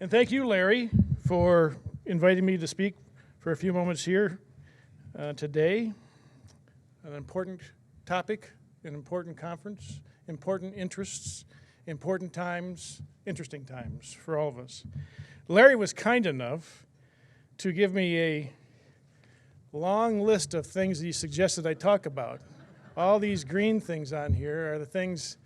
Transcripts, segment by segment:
And thank you, Larry, for inviting me to speak for a few moments here today. An important topic, an important conference, important interests, important times, interesting times for all of us. Larry was kind enough to give me a long list of things that he suggested I talk about. All these green things on here are the things,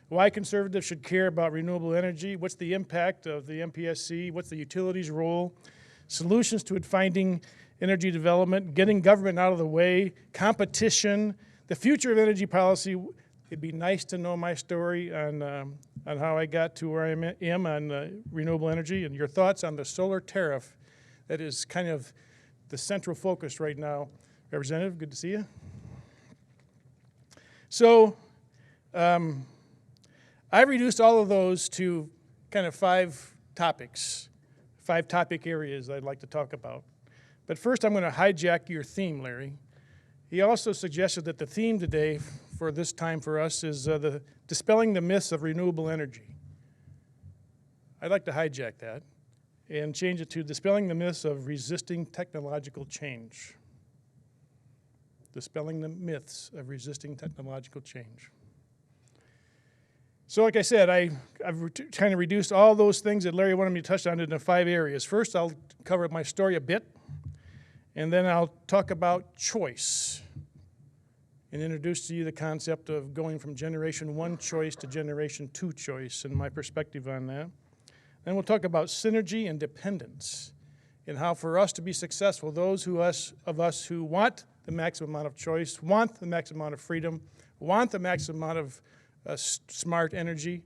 why conservatives should care about renewable energy, what's the impact of the MPSC, what's the utilities' role, solutions to finding energy development, getting government out of the way, competition, the future of energy policy. It'd be nice to know my story on how I got to where I am on renewable energy and your thoughts on the solar tariff that is kind of the central focus right now. Representative, good to see you. So I've reduced all of those to kind of five topic areas I'd like to talk about. But first I'm going to hijack your theme, Larry. He also suggested that the theme today for this time for us is the dispelling the myths of renewable energy. I'd like to hijack that and change it to dispelling the myths of resisting technological change. Dispelling the myths of resisting technological change. So like I said, I've kind of reduced all those things that Larry wanted me to touch on into 5 areas. First, I'll cover my story a bit, and then I'll talk about choice and introduce to you the concept of going from generation 1 choice to generation 2 choice and my perspective on that. Then we'll talk about synergy and dependence and how for us to be successful, those of us who want the maximum amount of choice, want the maximum amount of freedom, want the maximum amount of smart energy,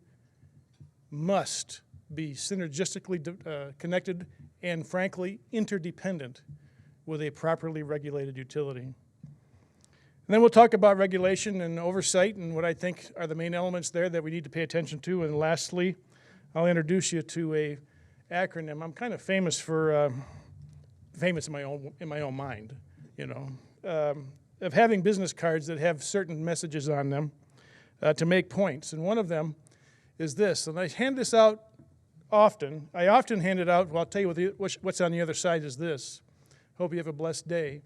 must be synergistically connected and, frankly, interdependent with a properly regulated utility. And then we'll talk about regulation and oversight and what I think are the main elements there that we need to pay attention to. And lastly, I'll introduce you to a acronym. I'm kind of famous for, famous in my own mind, of having business cards that have certain messages on them to make points. And one of them is this, and I hand this out often. I often hand it out, well, I'll tell you what's on the other side is this. Hope you have a blessed day.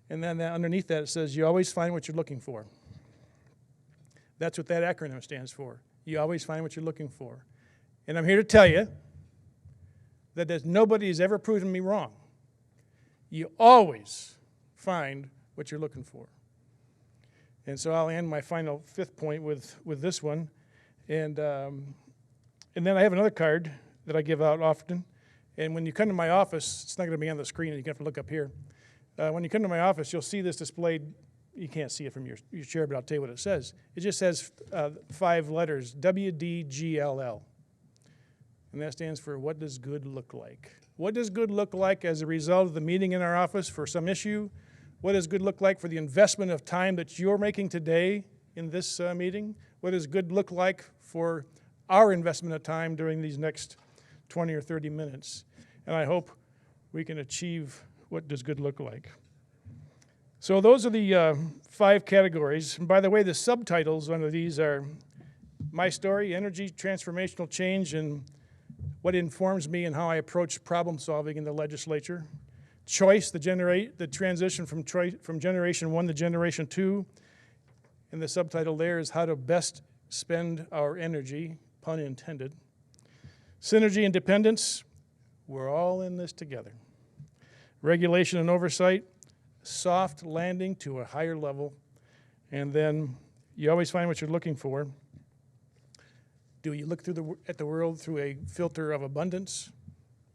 And then underneath that it says, you always find what you're looking for. That's what that acronym stands for. You always find what you're looking for. And I'm here to tell you that nobody has ever proven me wrong. You always find what you're looking for. And so I'll end my final 5th point with this one. And then I have another card that I give out often. And when you come to my office, it's not going to be on the screen, you're going to have to look up here. When you come to my office, you'll see this displayed. You can't see it from your chair, but I'll tell you what it says. It just says 5 letters, WDGLL. And that stands for what does good look like? What does good look like as a result of the meeting in our office for some issue? What does good look like for the investment of time that you're making today in this meeting? What does good look like for our investment of time during these next 20 or 30 minutes? And I hope we can achieve what does good look like. So those are the 5 categories. And by the way, the subtitles under these are my story, energy, transformational change, and what informs me and how I approach problem solving in the legislature. Choice, the transition from generation 1 to generation 2. And the subtitle there is how to best spend our energy, pun intended. Synergy and dependence, we're all in this together. Regulation and oversight, soft landing to a higher level. And then you always find what you're looking for. Do you look at the world through a filter of abundance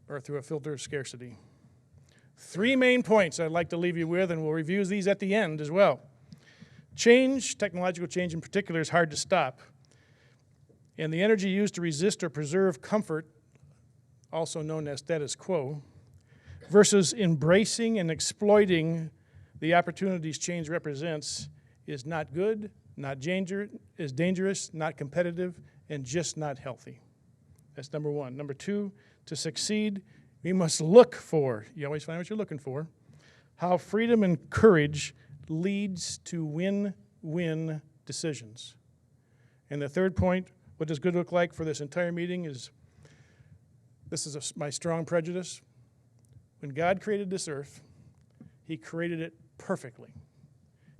or through a filter of scarcity? 3 main points I'd like to leave you with, and we'll review these at the end as well. Change, technological change in particular, is hard to stop. And the energy used to resist or preserve comfort, also known as status quo, versus embracing and exploiting the opportunities change represents is not good, is dangerous, not competitive, and just not healthy. That's number 1. Number 2, to succeed, we must look for, you always find what you're looking for, how freedom and courage leads to win-win decisions. And the 3rd point, what does good look like for this entire meeting is this is my strong prejudice. When God created this earth, he created it perfectly.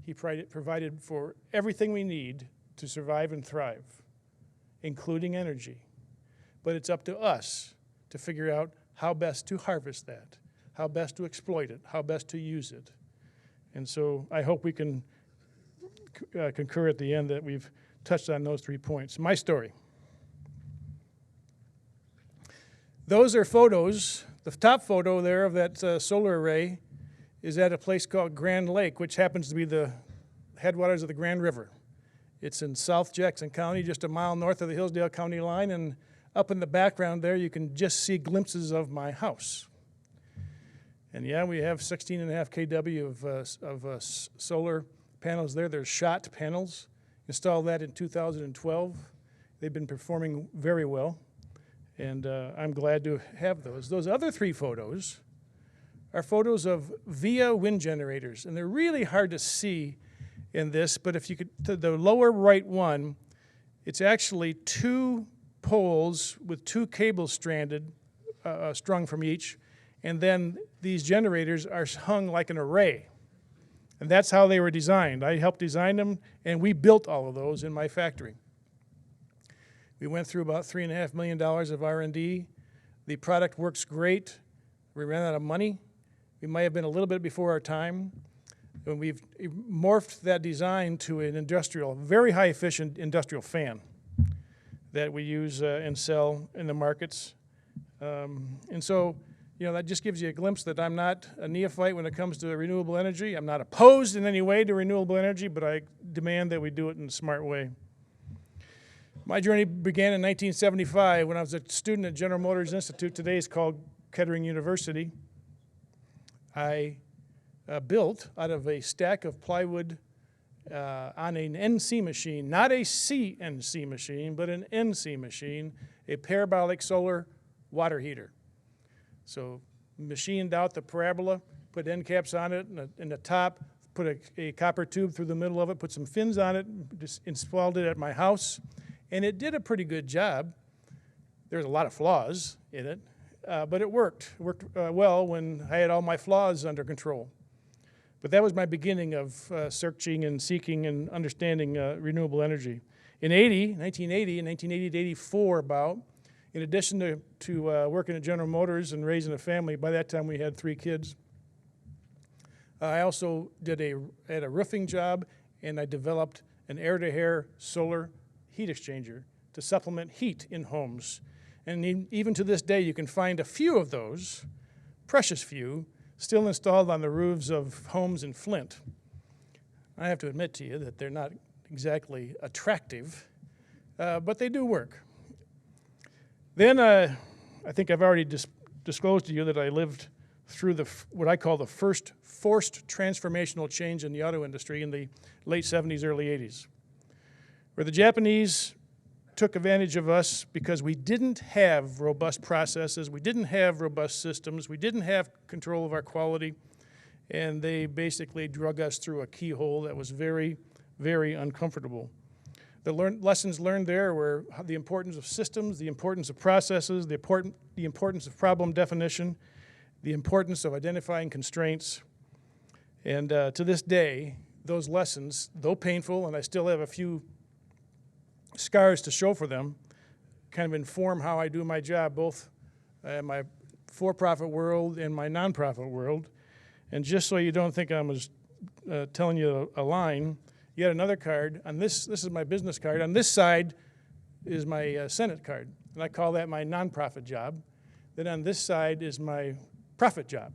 He provided for everything we need to survive and thrive, including energy. But it's up to us to figure out how best to harvest that, how best to exploit it, how best to use it. And so I hope we can concur at the end that we've touched on those 3 points. My story. Those are photos. The top photo there of that solar array is at a place called Grand Lake, which happens to be the headwaters of the Grand River. It's in South Jackson County, just a mile north of the Hillsdale County line, and up in the background there you can just see glimpses of my house. And yeah, we have 16.5 kW of solar panels there. They're shot panels. Installed that in 2012. They've been performing very well, and I'm glad to have those. Those other 3 photos are photos of via wind generators, and they're really hard to see in this, but if you could, to the lower right one, it's actually 2 poles with 2 cables strung from each, and then these generators are hung like an array. And that's how they were designed. I helped design them, and we built all of those in my factory. We went through about $3.5 million of R&D. The product works great. We ran out of money. We might have been a little bit before our time. And we've morphed that design to an industrial, very high efficient industrial fan that we use and sell in the markets. And so, you know, that just gives you a glimpse that I'm not a neophyte when it comes to renewable energy. I'm not opposed in any way to renewable energy, but I demand that we do it in a smart way. My journey began in 1975 when I was a student at General Motors Institute. Today it's called Kettering University. I built out of a stack of plywood on an NC machine, not a CNC machine, but an NC machine, a parabolic solar water heater. So machined out the parabola, put end caps on it, and in the top, put a copper tube through the middle of it, put some fins on it, just installed it at my house, and it did a pretty good job. There's a lot of flaws in it, but it worked. It worked well when I had all my flaws under control. But that was my beginning of searching and seeking and understanding renewable energy. In 1980 to 84 about, in addition to working at General Motors and raising a family, by that time we had 3 kids, I also had a roofing job, and I developed an air-to-air solar heat exchanger to supplement heat in homes. And even to this day, you can find a few of those, precious few, still installed on the roofs of homes in Flint. I have to admit to you that they're not exactly attractive, but they do work. Then I think I've already disclosed to you that I lived through what I call the first forced transformational change in the auto industry in the late 70s, early 80s, where the Japanese took advantage of us because we didn't have robust processes, we didn't have robust systems, we didn't have control of our quality, and they basically drug us through a keyhole that was very, very uncomfortable. The lessons learned there were the importance of systems, the importance of processes, the importance of problem definition, the importance of identifying constraints. And to this day, those lessons, though painful, and I still have a few scars to show for them, kind of inform how I do my job, both in my for-profit world and my nonprofit world. And just so you don't think I was telling you a line, yet another card. On this is my business card. On this side is my Senate card, and I call that my nonprofit job. Then on this side is my profit job.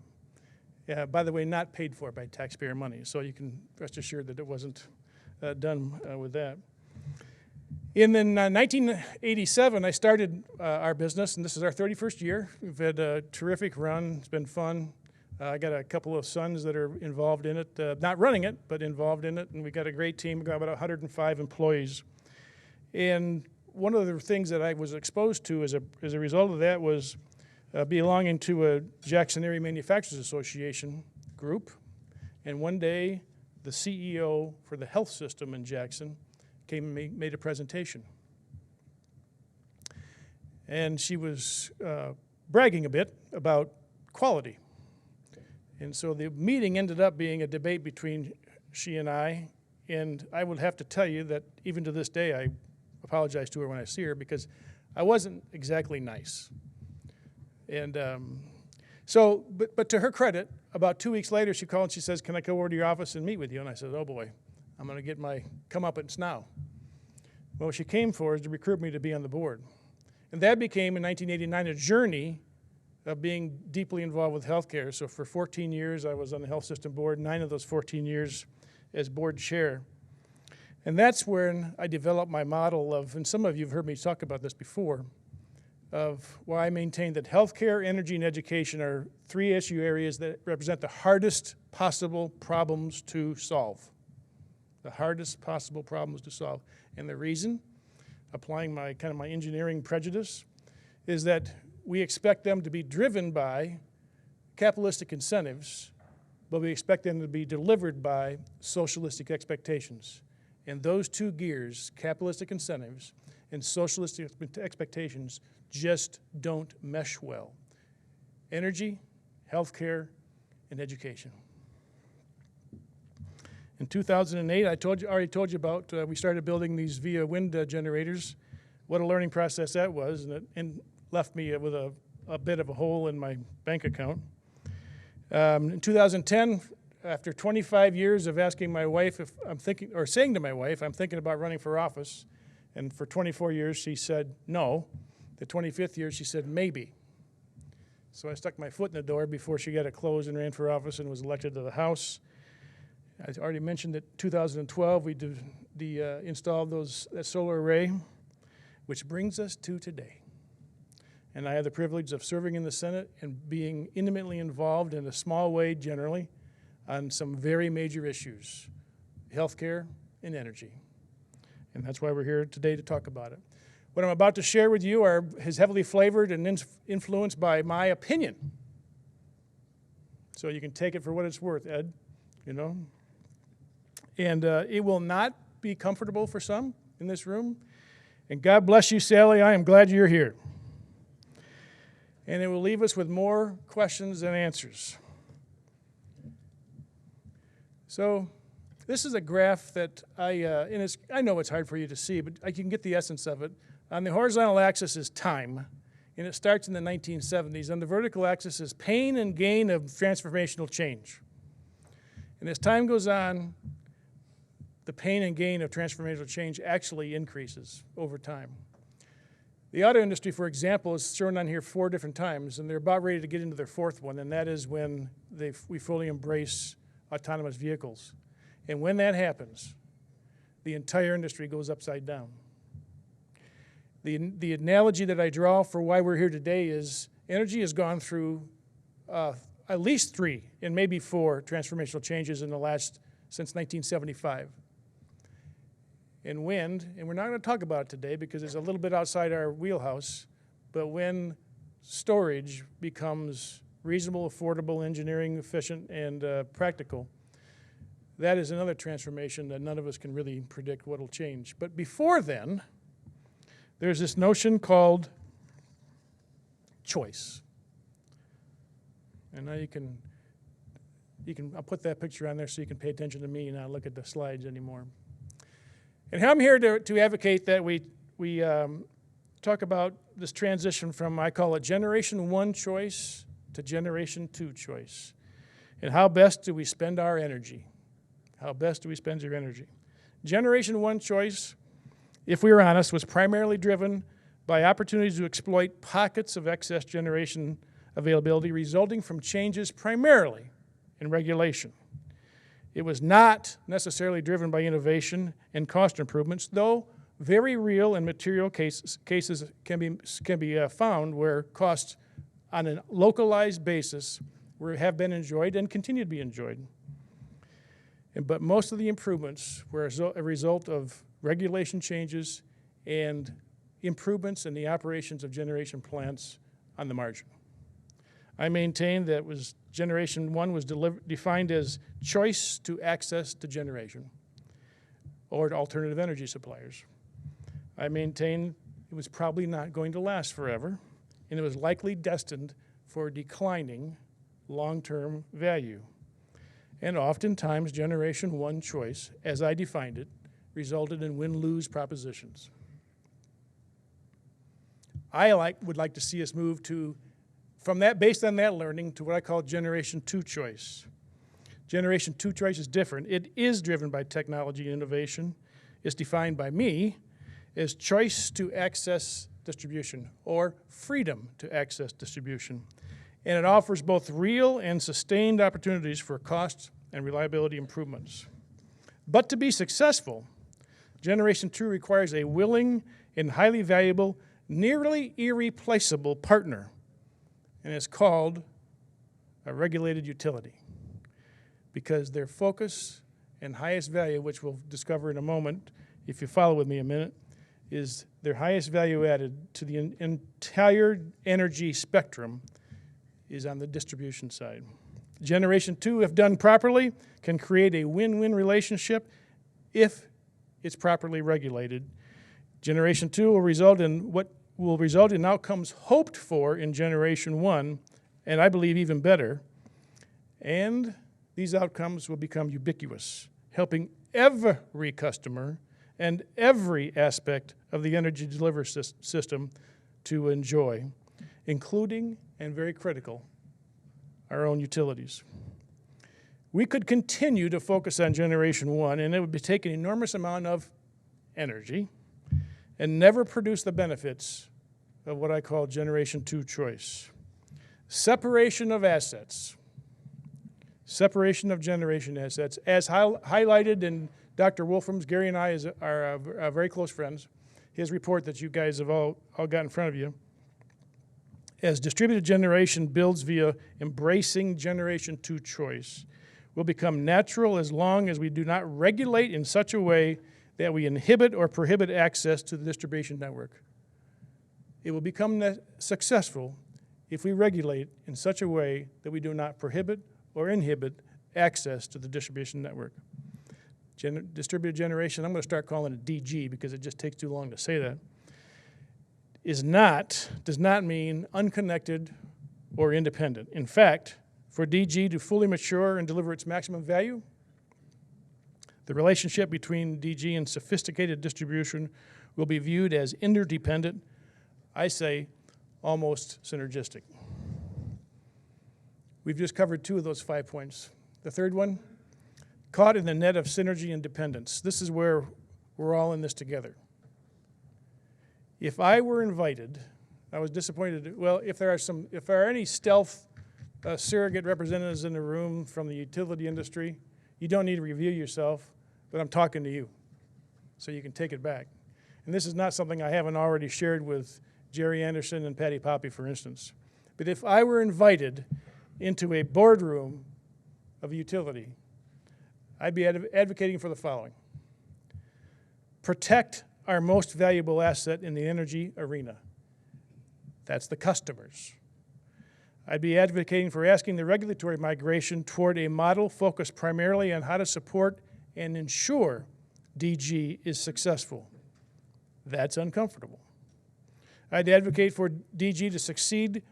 By the way, not paid for by taxpayer money, so you can rest assured that it wasn't done with that. In 1987, I started our business, and this is our 31st year. We've had a terrific run. It's been fun. I got a couple of sons that are involved in it, not running it, but involved in it, and we got a great team. We've got about 105 employees. And one of the things that I was exposed to as a result of that was belonging to a Jackson Area Manufacturers Association group. And one day, the CEO for the health system in Jackson came and made a presentation. And she was bragging a bit about quality. And so the meeting ended up being a debate between she and I would have to tell you that even to this day, I apologize to her when I see her because I wasn't exactly nice. And but to her credit, about 2 weeks later, she called and she says, "Can I come over to your office and meet with you?" And I said, "Oh boy, I'm going to get my comeuppance now." Well, what she came for is to recruit me to be on the board. And that became, in 1989, a journey of being deeply involved with healthcare. So for 14 years, I was on the health system board, 9 of those 14 years as board chair. And that's when I developed my model of, and some of you have heard me talk about this before, of why I maintain that healthcare, energy, and education are 3 issue areas that represent the hardest possible problems to solve. The hardest possible problems to solve. And the reason, applying my kind of my engineering prejudice, is that we expect them to be driven by capitalistic incentives, but we expect them to be delivered by socialistic expectations. And those 2 gears, capitalistic incentives and socialistic expectations, just don't mesh well. Energy, healthcare, and education. In 2008, I already told you about, we started building these via wind generators. What a learning process that was, and left me with a bit of a hole in my bank account. In 2010, after 25 years of asking my wife if I'm thinking, or saying to my wife, I'm thinking about running for office, and for 24 years she said no. The 25th year she said maybe. So I stuck my foot in the door before she got it closed and ran for office and was elected to the House. I already mentioned that 2012 we installed that solar array, which brings us to today. And I have the privilege of serving in the Senate and being intimately involved in a small way generally on some very major issues, healthcare and energy. And that's why we're here today to talk about it. What I'm about to share with you is heavily flavored and influenced by my opinion. So you can take it for what it's worth, Ed, you know. And it will not be comfortable for some in this room. And God bless you, Sally. I am glad you're here. And it will leave us with more questions than answers. So this is a graph that I know it's hard for you to see, but I can get the essence of it. On the horizontal axis is time, and it starts in the 1970s. On the vertical axis is pain and gain of transformational change. And as time goes on, the pain and gain of transformational change actually increases over time. The auto industry, for example, is shown on here 4 different times, and they're about ready to get into their 4th one, and that is when we fully embrace autonomous vehicles. And when that happens, the entire industry goes upside down. The analogy that I draw for why we're here today is energy has gone through at least 3 and maybe 4 transformational changes in since 1975. And wind, and we're not going to talk about it today because it's a little bit outside our wheelhouse, but when storage becomes reasonable, affordable, engineering efficient, and practical, that is another transformation that none of us can really predict what will change. But before then, there's this notion called choice. And now I'll put that picture on there so you can pay attention to me and not look at the slides anymore. And I'm here to advocate that we talk about this transition from, I call it Generation 1 choice to Generation 2 choice. And how best do we spend our energy? How best do we spend your energy? Generation 1 choice, if we were honest, was primarily driven by opportunities to exploit pockets of excess generation availability resulting from changes primarily in regulation. It was not necessarily driven by innovation and cost improvements, though very real and material cases can be found where costs on a localized basis have been enjoyed and continue to be enjoyed. But most of the improvements were a result of regulation changes and improvements in the operations of generation plants on the margin. I maintain that Generation 1 was defined as choice to access to generation or to alternative energy suppliers. I maintain it was probably not going to last forever, and it was likely destined for declining long-term value. And oftentimes, Generation 1 choice, as I defined it, resulted in win-lose propositions. I would like to see us move based on that learning, to what I call Generation 2 choice. Generation 2 choice is different. It is driven by technology and innovation. It's defined by me as choice to access distribution, or freedom to access distribution. And it offers both real and sustained opportunities for cost and reliability improvements. But to be successful, Generation 2 requires a willing and highly valuable, nearly irreplaceable partner, and it's called a regulated utility, because their focus and highest value, which we'll discover in a moment, if you follow with me a minute, is their highest value added to the entire energy spectrum is on the distribution side. Generation 2, if done properly, can create a win-win relationship if it's properly regulated. Generation 2 will result in outcomes hoped for in Generation 1, and I believe even better, and these outcomes will become ubiquitous, helping every customer and every aspect of the energy delivery system to enjoy, including, and very critical, our own utilities. We could continue to focus on Generation 1, and it would take an enormous amount of energy and never produce the benefits of what I call Generation 2 choice. Separation of assets. Separation of generation assets, as highlighted in Dr. Wolfram's, Gary and I are very close friends, his report that you guys have all got in front of you. As distributed generation builds via embracing Generation 2 choice, will become natural as long as we do not regulate in such a way that we inhibit or prohibit access to the distribution network. It will become successful if we regulate in such a way that we do not prohibit or inhibit access to the distribution network. Distributed generation, I'm going to start calling it DG because it just takes too long to say that, does not mean unconnected or independent. In fact, for DG to fully mature and deliver its maximum value, the relationship between DG and sophisticated distribution will be viewed as interdependent, I say almost synergistic. We've just covered 2 of those 5 points. The third one, caught in the net of synergy and dependence. This is where we're all in this together. If I were invited, I was disappointed. Well, if there are any stealth surrogate representatives in the room from the utility industry, you don't need to review yourself, but I'm talking to you, so you can take it back. And this is not something I haven't already shared with Jerry Anderson and Patty Poppy, for instance. But if I were invited into a boardroom of a utility, I'd be advocating for the following. Protect our most valuable asset in the energy arena. That's the customers. I'd be advocating for asking the regulatory migration toward a model focused primarily on how to support and ensure DG is successful. That's uncomfortable. I'd advocate for DG to succeed.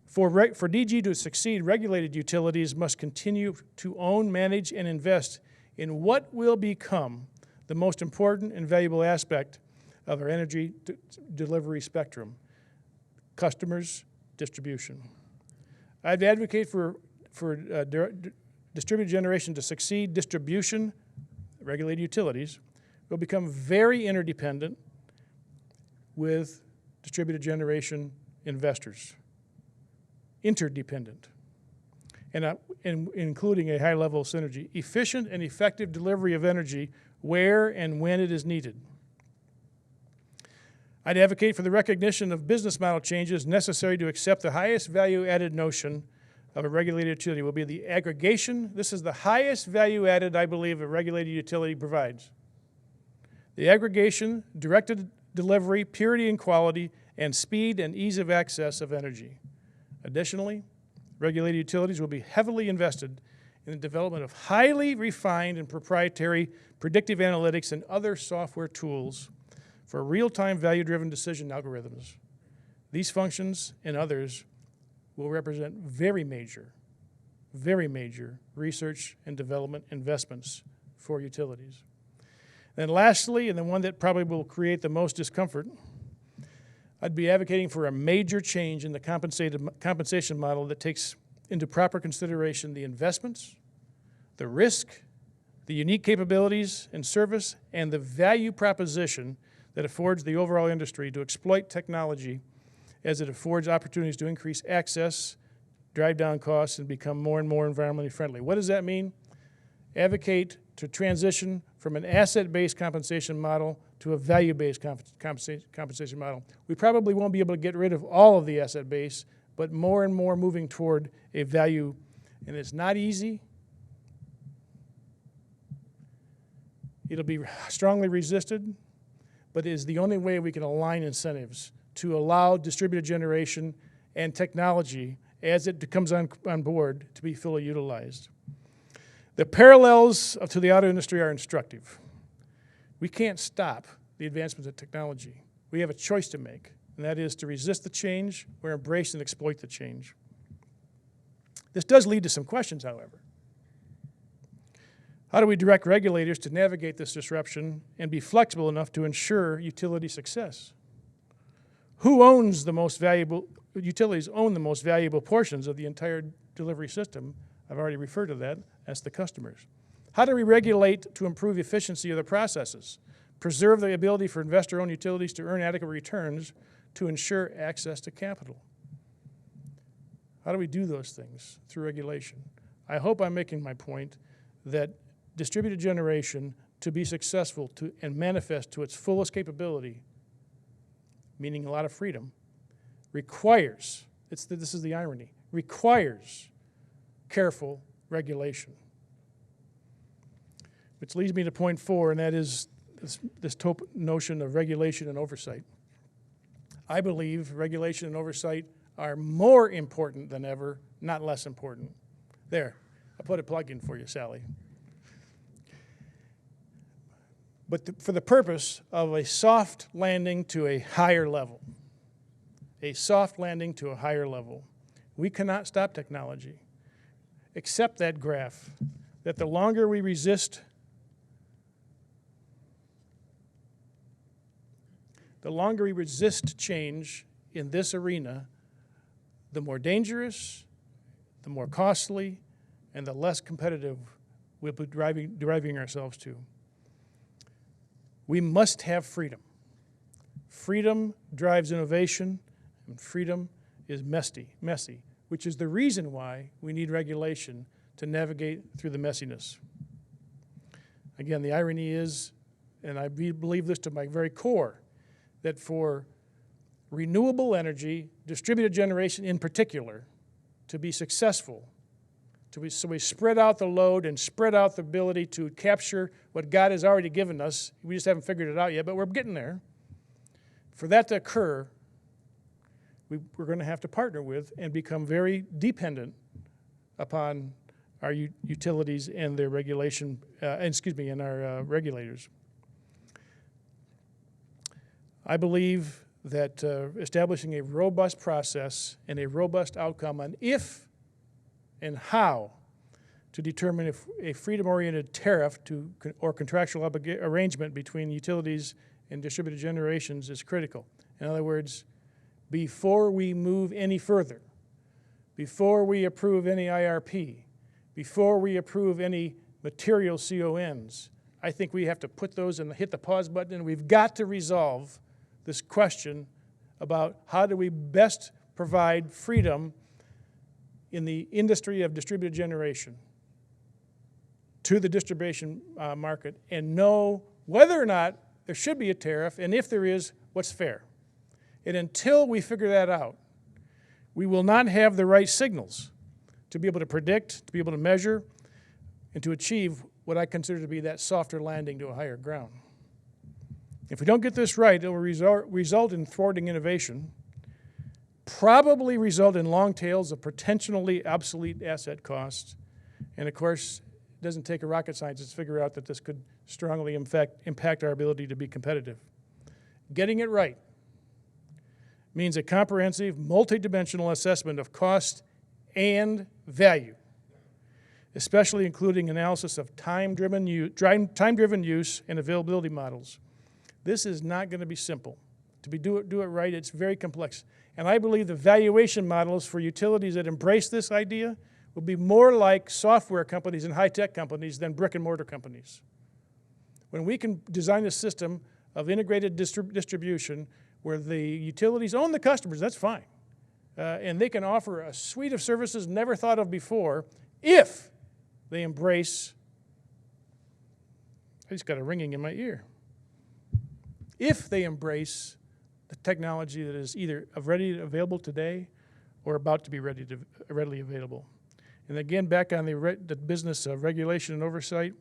For DG to succeed, regulated utilities must continue to own, manage, and invest in what will become the most important and valuable aspect of our energy delivery spectrum: customers, distribution. I'd advocate for distributed generation to succeed. Distribution, regulated utilities, will become very interdependent with distributed generation investors. Interdependent, and including a high level of synergy. Efficient and effective delivery of energy where and when it is needed. I'd advocate for the recognition of business model changes necessary to accept the highest value added notion of a regulated utility will be the aggregation. This is the highest value added, I believe, a regulated utility provides. The aggregation, directed delivery, purity and quality, and speed and ease of access of energy. Additionally, regulated utilities will be heavily invested in the development of highly refined and proprietary predictive analytics and other software tools for real-time value-driven decision algorithms. These functions and others will represent very major research and development investments for utilities. Then lastly, and the one that probably will create the most discomfort, I'd be advocating for a major change in the compensation model that takes into proper consideration the investments, the risk, the unique capabilities and service, and the value proposition that affords the overall industry to exploit technology as it affords opportunities to increase access, drive down costs, and become more and more environmentally friendly. What does that mean? Advocate to transition from an asset-based compensation model to a value-based compensation model. We probably won't be able to get rid of all of the asset base, but more and more moving toward a value, and it's not easy. It'll be strongly resisted, but it is the only way we can align incentives to allow distributed generation and technology as it comes on board to be fully utilized. The parallels to the auto industry are instructive. We can't stop the advancements of technology. We have a choice to make, and that is to resist the change or embrace and exploit the change. This does lead to some questions, however. How do we direct regulators to navigate this disruption and be flexible enough to ensure utility success? Who owns the most valuable, utilities own the most valuable portions of the entire delivery system. I've already referred to that. That's the customers. How do we regulate to improve efficiency of the processes, preserve the ability for investor-owned utilities to earn adequate returns to ensure access to capital? How do we do those things? Through regulation. I hope I'm making my point that distributed generation, to be successful and manifest to its fullest capability, meaning a lot of freedom, requires, this is the irony, requires careful regulation. Which leads me to point 4, and that is this notion of regulation and oversight. I believe regulation and oversight are more important than ever, not less important. There, I put a plug in for you, Sally. But for the purpose of a soft landing to a higher level. A soft landing to a higher level. We cannot stop technology. Accept that graph, that the longer we resist change in this arena, the more dangerous, the more costly, and the less competitive we'll be driving ourselves to. We must have freedom. Freedom drives innovation, and freedom is messy, which is the reason why we need regulation to navigate through the messiness. Again, the irony is, and I believe this to my very core, that for renewable energy, distributed generation in particular, to be successful, so we spread out the load and spread out the ability to capture what God has already given us. We just haven't figured it out yet, but we're getting there. For that to occur, we're going to have to partner with and become very dependent upon our utilities and their regulation, and our regulators. I believe that establishing a robust process and a robust outcome on if and how to determine if a freedom-oriented tariff or contractual arrangement between utilities and distributed generations is critical. In other words, before we move any further, before we approve any IRP, before we approve any material CONs, I think we have to put those and hit the pause button, and we've got to resolve this question about how do we best provide freedom in the industry of distributed generation to the distribution market and know whether or not there should be a tariff, and if there is, what's fair. And until we figure that out, we will not have the right signals to be able to predict, to be able to measure, and to achieve what I consider to be that softer landing to a higher ground. If we don't get this right, it will result in thwarting innovation, probably result in long tails of potentially obsolete asset costs, and of course, it doesn't take a rocket scientist to figure out that this could strongly impact our ability to be competitive. Getting it right means a comprehensive, multidimensional assessment of cost and value, especially including analysis of time-driven use and availability models. This is not going to be simple. To do it right, it's very complex. And I believe the valuation models for utilities that embrace this idea will be more like software companies and high-tech companies than brick-and-mortar companies. When we can design a system of integrated distribution where the utilities own the customers, that's fine. And they can offer a suite of services never thought of before if they embrace, I just got a ringing in my ear, if they embrace the technology that is either readily available today or about to be readily available. And again, back on the business of regulation and oversight,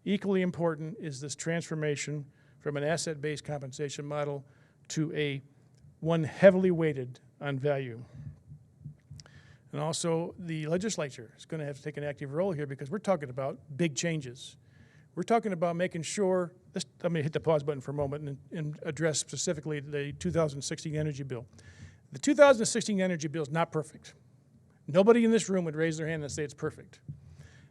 equally important is this transformation from an asset-based compensation model to one heavily weighted on value. And also, the legislature is going to have to take an active role here because we're talking about big changes. We're talking about making sure, let me hit the pause button for a moment and address specifically the 2016 energy bill. The 2016 energy bill is not perfect. Nobody in this room would raise their hand and say it's perfect.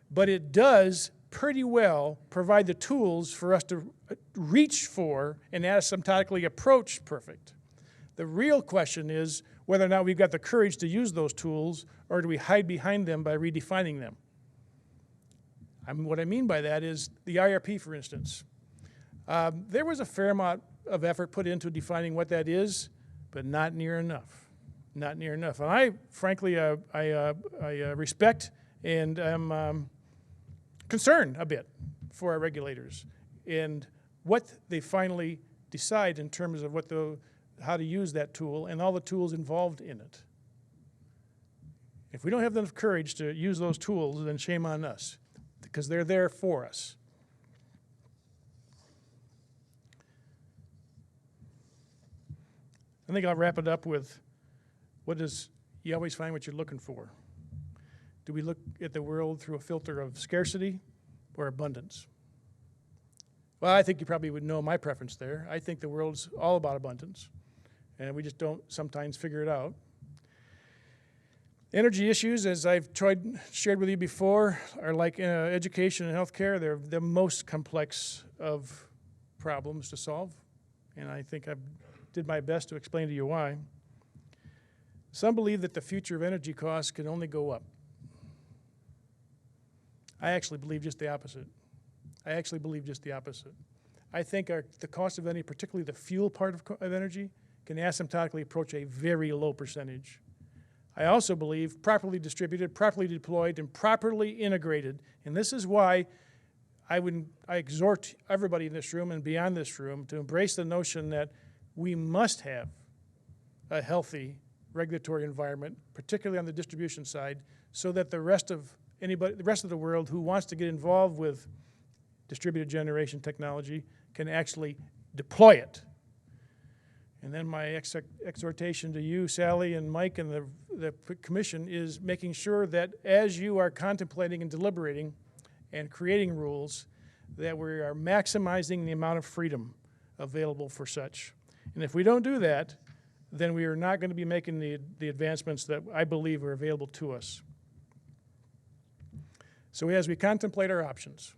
But it does pretty well provide the tools for us to reach for and asymptotically approach perfect. The real question is whether or not we've got the courage to use those tools, or do we hide behind them by redefining them? What I mean by that is the IRP, for instance. There was a fair amount of effort put into defining what that is, but not near enough. Not near enough. And I, frankly, I respect and am concerned a bit for our regulators and what they finally decide in terms of how to use that tool and all the tools involved in it. If we don't have enough courage to use those tools, then shame on us, because they're there for us. I think I'll wrap it up with you always find what you're looking for. Do we look at the world through a filter of scarcity or abundance? Well, I think you probably would know my preference there. I think the world's all about abundance, and we just don't sometimes figure it out. Energy issues, as I've shared with you before, are like education and healthcare. They're the most complex of problems to solve, and I think I did my best to explain to you why. Some believe that the future of energy costs can only go up. I actually believe just the opposite. I think the cost of energy, particularly the fuel part of energy, can asymptotically approach a very low percentage. I also believe properly distributed, properly deployed, and properly integrated, and this is why I exhort everybody in this room and beyond this room to embrace the notion that we must have a healthy regulatory environment, particularly on the distribution side, so that the rest of the world who wants to get involved with distributed generation technology can actually deploy it. And then my exhortation to you, Sally and Mike and the commission, is making sure that as you are contemplating and deliberating and creating rules, that we are maximizing the amount of freedom available for such. And if we don't do that, then we are not going to be making the advancements that I believe are available to us. So as we contemplate our options,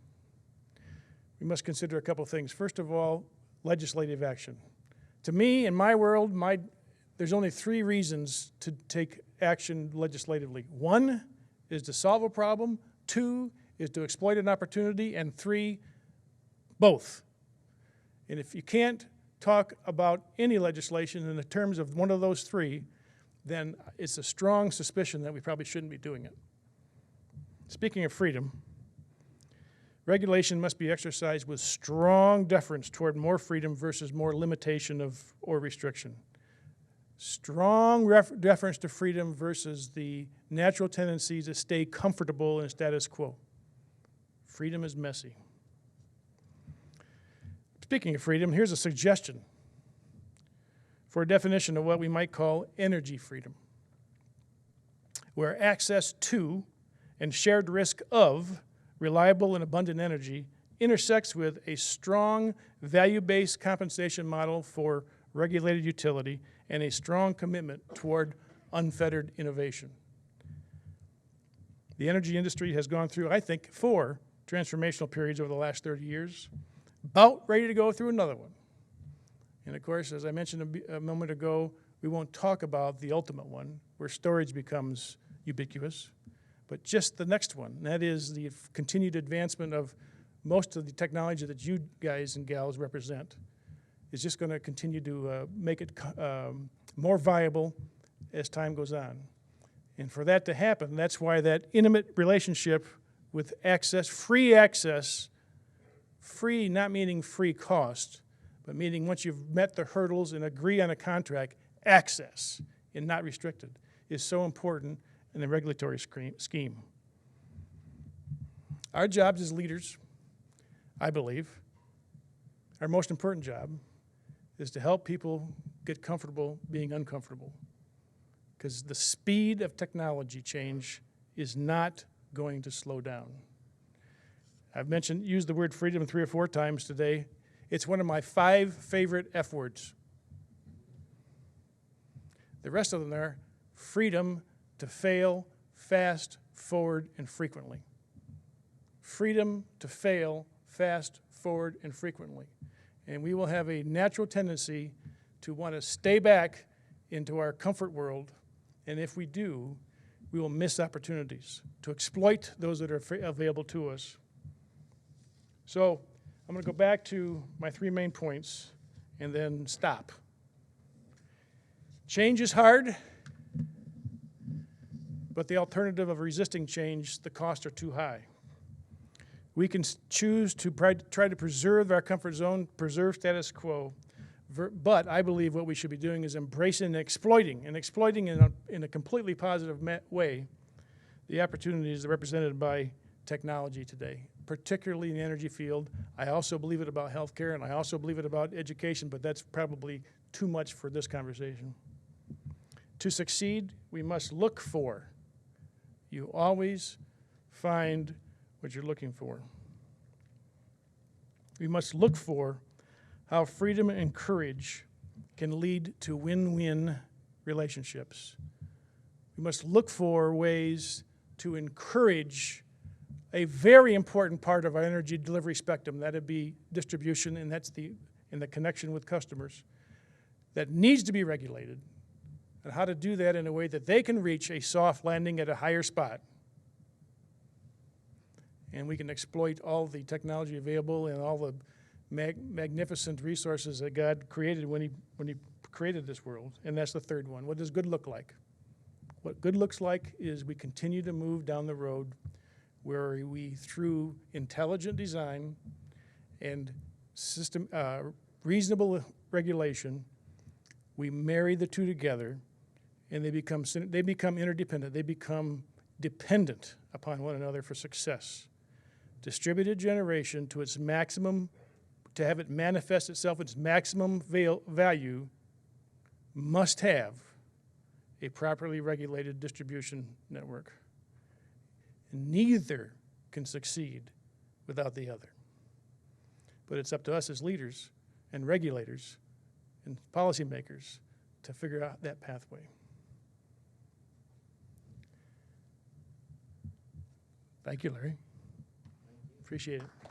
we must consider a couple things. First of all, legislative action. To me, in my world, there's only three reasons to take action legislatively. One is to solve a problem, two is to exploit an opportunity, and three, both. And if you can't talk about any legislation in the terms of one of those three, then it's a strong suspicion that we probably shouldn't be doing it. Speaking of freedom, regulation must be exercised with strong deference toward more freedom versus more limitation or restriction. Strong deference to freedom versus the natural tendency to stay comfortable in status quo. Freedom is messy. Speaking of freedom, here's a suggestion for a definition of what we might call energy freedom, where access to and shared risk of reliable and abundant energy intersects with a strong value-based compensation model for regulated utility, and a strong commitment toward unfettered innovation. The energy industry has gone through, I think, 4 transformational periods over the last 30 years, about ready to go through another one. And of course, as I mentioned a moment ago, we won't talk about the ultimate one, where storage becomes ubiquitous, but just the next one, and that is the continued advancement of most of the technology that you guys and gals represent, is just going to continue to make it more viable as time goes on. And for that to happen, that's why that intimate relationship with access, free not meaning free cost, but meaning once you've met the hurdles and agree on a contract, access and not restricted, is so important in the regulatory scheme. Our jobs as leaders, I believe, our most important job is to help people get comfortable being uncomfortable, because the speed of technology change is not going to slow down. I've used the word freedom 3 or 4 times today. It's one of my 5 favorite F words. The rest of them are freedom to fail fast, forward, and frequently. Freedom to fail fast, forward, and frequently. And we will have a natural tendency to want to stay back into our comfort world, and if we do, we will miss opportunities to exploit those that are available to us. So I'm going to go back to my 3 main points and then stop. Change is hard, but the alternative of resisting change, the costs are too high. We can choose to try to preserve our comfort zone, preserve status quo, but I believe what we should be doing is embracing and exploiting in a completely positive way the opportunities represented by technology today, particularly in the energy field. I also believe it about healthcare, and I also believe it about education, but that's probably too much for this conversation. To succeed, we must look for. You always find what you're looking for. We must look for how freedom and courage can lead to win-win relationships. We must look for ways to encourage a very important part of our energy delivery spectrum, that'd be distribution, and that's the connection with customers, that needs to be regulated, and how to do that in a way that they can reach a soft landing at a higher spot. And we can exploit all the technology available and all the magnificent resources that God created when he created this world. And that's the 3rd one. What does good look like? What good looks like is we continue to move down the road where we, through intelligent design and reasonable regulation, we marry the 2 together, and they become interdependent. They become dependent upon one another for success. Distributed generation to its maximum, to have it manifest itself its maximum value, must have a properly regulated distribution network. Neither can succeed without the other. But it's up to us as leaders and regulators and policymakers to figure out that pathway. Thank you, Larry. Appreciate it.